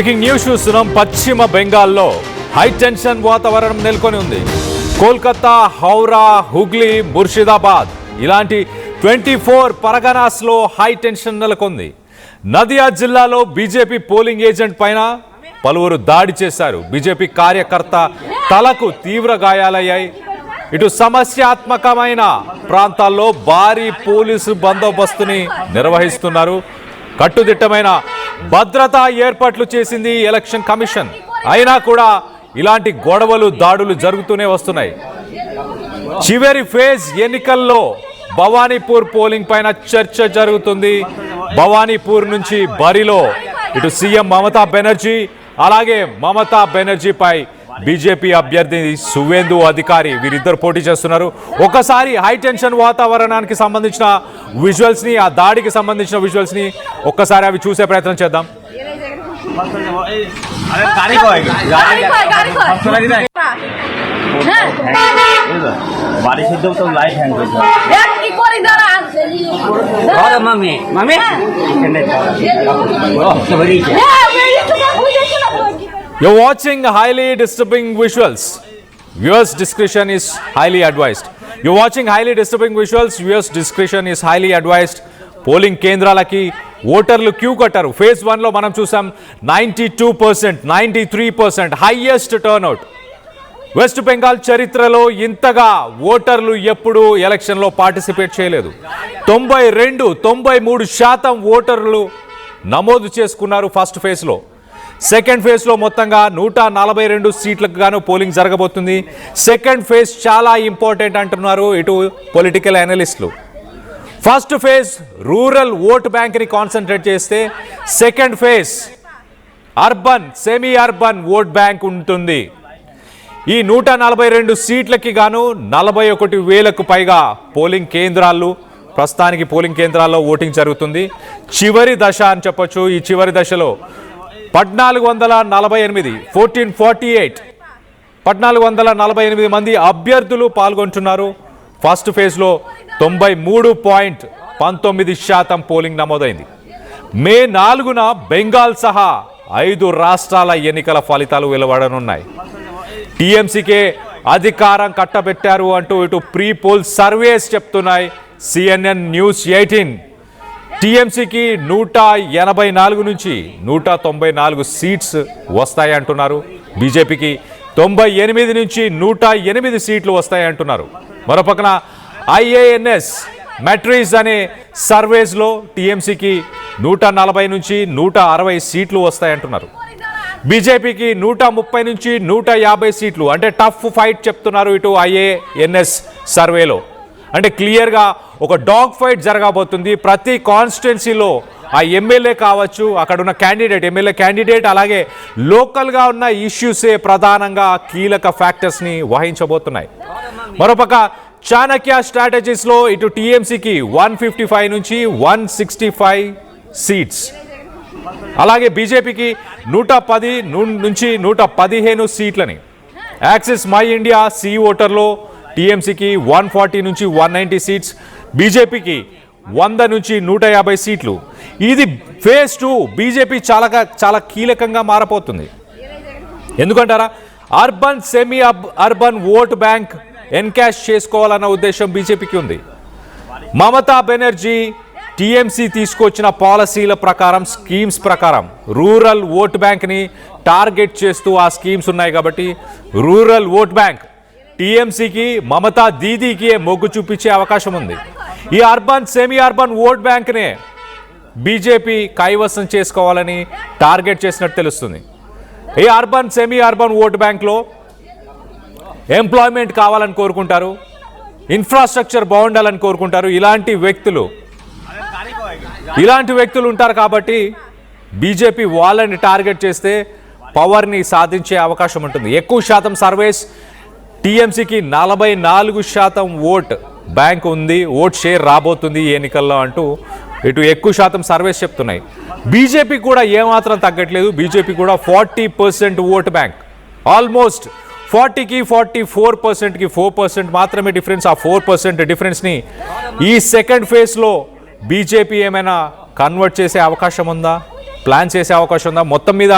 Breaking news చూస్తున్నాం. పశ్చిమ బెంగాల్లో హై టెన్షన్ వాతావరణం నెలకొని ఉంది. కోల్కతా, హౌరా, హుగ్లీ, ముర్షిదాబాద్ ఇలాంటి 24 పరగనాస్లో హై టెన్షన్ నెలకొంది. నదియా జిల్లాలో బీజేపీ పోలింగ్ ఏజెంట్ పైన పలువురు దాడి చేశారు. బీజేపీ కార్యకర్త తలకు తీవ్ర గాయాలయ్యాయి. ఇటు సమస్యాత్మకమైన ప్రాంతాల్లో భారీ పోలీసు బందోబస్తుని నిర్వహిస్తున్నారు. కట్టుదిట్టమైన భద్రతా ఏర్పాట్లు చేసింది ఎలక్షన్ కమిషన్. అయినా కూడా ఇలాంటి గొడవలు, దాడులు జరుగుతూనే వస్తున్నాయి. చివరి ఫేజ్ ఎన్నికల్లో భవానీపూర్ పోలింగ్ పైన చర్చ జరుగుతుంది. భవానీపూర్ నుంచి బరిలో ఇటు సీఎం మమతా బెనర్జీ, అలాగే మమతా బెనర్జీపై బీజేపీ అభ్యర్థి సువేందు అధికారి వీరిద్దరు పోటీ చేస్తున్నారు. ఒకసారి హై టెన్షన్ వాతావరణానికి సంబంధించిన విజువల్స్ ని, ఆ దాడికి సంబంధించిన విజువల్స్ ని ఒక్కసారి అవి చూసే ప్రయత్నం చేద్దాం. You're watching highly disturbing visuals. Viewers' discretion is highly advised. You're watching highly disturbing visuals. Viewers' discretion is highly advised. Polling కేంద్రాలకి ఓటర్లు క్యూ కట్టారు. ఫేజ్ 1లో మనం చూసాం 92%, 93% హైయెస్ట్ టర్న్అవుట్. వెస్ట్ బెంగాల్ చరిత్రలో ఇంతగా ఓటర్లు ఎప్పుడూ ఎలక్షన్లో పార్టిసిపేట్ చేయలేదు. 93% ఓటర్లు నమోదు చేసుకున్నారు ఫస్ట్ ఫేజ్లో. సెకండ్ ఫేజ్లో మొత్తంగా 142 సీట్లకు గాను పోలింగ్ జరగబోతుంది. సెకండ్ ఫేజ్ చాలా ఇంపార్టెంట్ అంటున్నారు ఇటు పొలిటికల్ అనలిస్టులు. ఫస్ట్ ఫేజ్ రూరల్ ఓట్ బ్యాంక్ని కాన్సన్ట్రేట్ చేస్తే, second phase urban, semi urban vote bank ఉంటుంది. ఈ 142 సీట్లకి గాను 41,000కు పైగా పోలింగ్ కేంద్రాలు, ప్రస్తుతానికి పోలింగ్ కేంద్రాల్లో ఓటింగ్ జరుగుతుంది. చివరి దశ అని చెప్పొచ్చు. ఈ చివరి దశలో 1448 మంది అభ్యర్థులు పాల్గొంటున్నారు. ఫస్ట్ ఫేజ్లో 93.19% పోలింగ్ నమోదైంది. మే 4న బెంగాల్ సహా 5 రాష్ట్రాల ఎన్నికల ఫలితాలు వెలువడనున్నాయి. టీఎంసీకే అధికారం కట్టబెట్టారు అంటూ ఇటు ప్రీ పోల్ సర్వేస్ చెప్తున్నాయి. సిఎన్ఎన్ న్యూస్ 18 టీఎంసీకి 184 నుంచి 194 సీట్స్ వస్తాయి అంటున్నారు. బీజేపీకి 98 నుంచి 108 సీట్లు వస్తాయి అంటున్నారు. మరోపక్కన ఐఏఎన్ఎస్ మెట్రిక్స్ అనే సర్వేస్లో టీఎంసీకి 140 నుంచి 160 సీట్లు వస్తాయి అంటున్నారు. బీజేపీకి 130 నుంచి 150 సీట్లు, అంటే టఫ్ ఫైట్ చెప్తున్నారు ఇటు ఐఏఎన్ఎస్ సర్వేలో. అంటే క్లియర్గా ఒక డాగ్ ఫైట్ జరగబోతుంది. ప్రతి కాన్స్టిట్యున్సీలో ఆ ఎమ్మెల్యే కావచ్చు, అక్కడ ఉన్న క్యాండిడేట్, ఎమ్మెల్యే క్యాండిడేట్, అలాగే లోకల్గా ఉన్న ఇష్యూసే ప్రధానంగా కీలక ఫ్యాక్టర్స్ని వహించబోతున్నాయి. మరోపక్క చాణక్య స్ట్రాటజీస్లో ఇటు టీఎంసీకి 155 నుంచి 165 సీట్స్, అలాగే బీజేపీకి 110 నుంచి 115 సీట్లని. యాక్సిస్ మై ఇండియా సి ఓటర్లో టీఎంసీకి 140 నుంచి 190 సీట్స్, బీజేపీకి 100 నుంచి 150 సీట్లు. ఇది ఫేజ్ 2 బీజేపీ చాలా కీలకంగా మారబోతుంది. ఎందుకంటారా, urban, semi urban vote bank encash చేసుకోవాలన్న ఉద్దేశం బీజేపీకి ఉంది. మమతా బెనర్జీ టీఎంసీ తీసుకొచ్చిన పాలసీల ప్రకారం, స్కీమ్స్ ప్రకారం రూరల్ ఓట్ బ్యాంక్ని టార్గెట్ చేస్తూ ఆ స్కీమ్స్ ఉన్నాయి. కాబట్టి రూరల్ ఓట్ బ్యాంక్ టీఎంసీకి, మమతా దీదీకి మొగ్గు చూపించే అవకాశం ఉంది. ఈ అర్బన్, సెమీ అర్బన్ ఓట్ బ్యాంక్నే బీజేపీ కైవసం చేసుకోవాలని టార్గెట్ చేసినట్టు తెలుస్తుంది. ఈ అర్బన్, సెమీ అర్బన్ ఓట్ బ్యాంక్లో ఎంప్లాయ్మెంట్ కావాలని కోరుకుంటారు, ఇన్ఫ్రాస్ట్రక్చర్ బాగుండాలని కోరుకుంటారు. ఇలాంటి వ్యక్తులు ఉంటారు. కాబట్టి బీజేపీ వాళ్ళని టార్గెట్ చేస్తే పవర్ని సాధించే అవకాశం ఉంటుంది. ఎక్కువ శాతం సర్వేస్ టీఎంసీకి 44% ఓట్ బ్యాంక్ ఉంది, ఓట్ షేర్ రాబోతుంది ఈ ఎన్నికల్లో అంటూ ఇటు ఎక్కువ శాతం సర్వేస్ చెప్తున్నాయి. బీజేపీ కూడా ఏమాత్రం తగ్గట్లేదు. బీజేపీ కూడా 40% ఓట్ బ్యాంక్, ఆల్మోస్ట్ 40కి 44%కి 4% మాత్రమే డిఫరెన్స్. ఆ 4% డిఫరెన్స్ని ఈ సెకండ్ ఫేజ్లో బీజేపీ ఏమైనా కన్వర్ట్ చేసే అవకాశం ఉందా? ప్లాన్ చేసే అవకాశం ఉందా? మొత్తం మీద